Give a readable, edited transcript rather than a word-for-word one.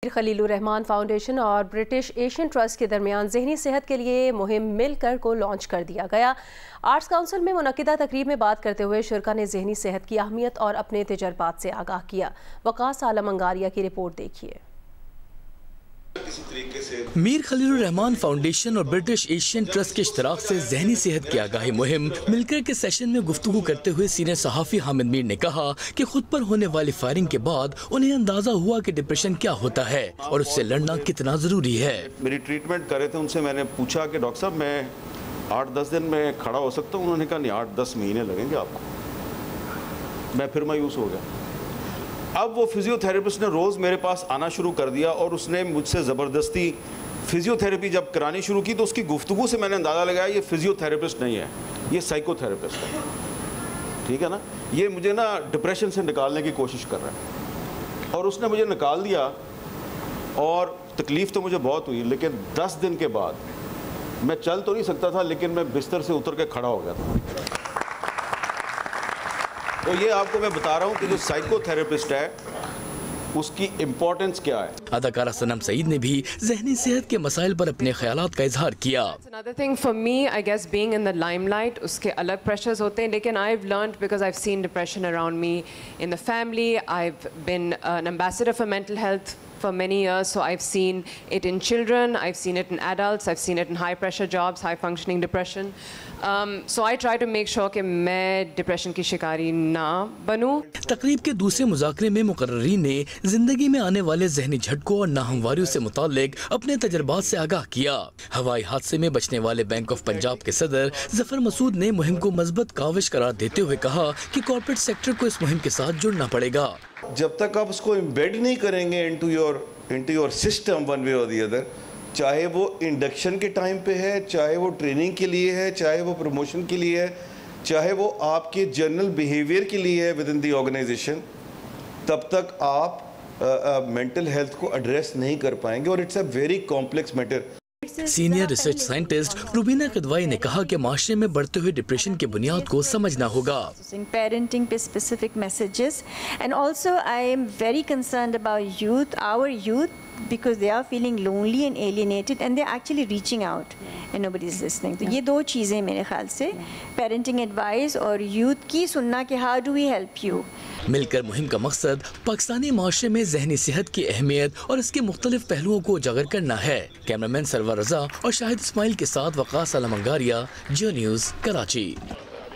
میر خلیل الرحمان foundation اور British Asian trust کے درمیان ذہنی صحت کے لیے مہم مل کر کو لانچ کر دیا گیا۔ آرٹس کونسل میں منعقدہ تقریب میں بات کرتے ہوئے شرکاء نے ذہنی صحت کی اہمیت اور اپنے تجربات سے آگاہ کیا۔ وقاص عالم انگاریہ کی رپورٹ دیکھیے۔ میر خلیل الرحمان فاؤنڈیشن اور برٹش ایشین ٹرسٹ کے اشتراک سے ذہنی صحت کی آگاہی مہم مل کر کے سیشن میں گفتگو کرتے ہوئے سینئر صحافی حامد میر نے کہا کہ خود پر ہونے والی فائرنگ کے بعد انہیں اندازہ ہوا کہ ڈپریشن کیا ہوتا ہے اور اس سے لڑنا کتنا ضروری ہے۔ میری ٹریٹمنٹ کر رہے تھے، ان سے میں نے پوچھا کہ ڈاکٹر صاحب میں 8-10 دن میں کھڑا ہو سکتا ہوں؟ انہوں نے کہا نہیں، 8-10 مہینے لگیں گے آپ کو۔ میں پھر مایوس ہو گیا۔ اب وہ فزیو تھراپسٹ نے روز میرے پاس آنا شروع کر دیا اور اس نے مجھ سے زبردستی فزیو تھراپی جب کرانی شروع کی تو اس کی گفتگو سے میں نے اندازہ لگایا یہ فزیو تھراپسٹ نہیں ہے، یہ سائیکو تھراپسٹ ہے، ٹھیک ہے نا۔ یہ مجھے نا ڈپریشن سے نکالنے کی کوشش کر رہا ہے اور اس نے مجھے نکال دیا اور تکلیف تو مجھے بہت ہوئی، لیکن 10 دن کے بعد میں چل تو نہیں سکتا تھا لیکن میں بستر سے اتر کے کھڑا ہو گیا تھا۔ تو یہ آپ کو میں بتا رہا ہوں کہ جو سائیکو تھراپسٹ ہے اس کی امپورٹنس کیا ہے۔ اداکارہ سنم سعید نے بھی ذہنی صحت کے مسائل پر اپنے خیالات کا اظہار کیا۔ Another thing for me, I guess, being in the limelight, اس کے الگ pressures ہوتے ہیں، لیکن I've learned because I've seen depression around me in the family. I've been an ambassador for mental health for many years, so I've seen it in children, I've seen it in adults, I've seen it in high pressure jobs, high functioning depression. So I try to make sure کہ میں depression کی شکاری نہ بنوں۔ تقریب کے دوسرے مذاکرے میں مقررین نے زندگی میں آنے والے ذہنی جھٹکوں اور ناہمواریوں سے متعلق اپنے تجربات سے آگاہ کیا۔ ہوائی حادثے میں بچنے والے بینک آف پنجاب کے صدر ظفر مسعود نے مہم کو مثبت کاوش قرار دیتے ہوئے کہا کہ کارپوریٹ سیکٹر کو اس مہم کے ساتھ جڑنا پڑے گا۔ جب تک آپ اس کو امبیڈ نہیں کریں گے into your system one way اور دی ادر، چاہے وہ انڈکشن کے ٹائم پہ ہے، چاہے وہ ٹریننگ کے لیے ہے، چاہے وہ پروموشن کے لیے ہے، چاہے وہ آپ کے جنرل بیہیویئر کے لیے ہے ود ان دی آرگنائزیشن، تب تک آپ مینٹل ہیلتھ کو ایڈریس نہیں کر پائیں گے اور it's a very complex matter. Senior research scientist Rubina Kidwai نے کہا کہ معاشرے میں بڑھتے ہوئے ڈپریشن کے بنیاد کو سمجھنا ہوگا۔ پیرنٹنگ پہ specific messages and also I am very concerned about youth, our youth, because they are feeling lonely and alienated and they're actually reaching out and nobody is listening. تو یہ دو چیزیں میرے خیال سے پیرنٹنگ ایڈوائس اور youth کی سننا کہ how do we help you۔ مل کر مہم کا مقصد پاکستانی معاشرے میں ذہنی صحت کی اہمیت اور اس کے مختلف پہلوؤں کو اجاگر کرنا ہے۔ کیمرامین سرور رضا اور شاہد اسماعیل کے ساتھ وقاص عالم انگاریہ، جیو نیوز، کراچی۔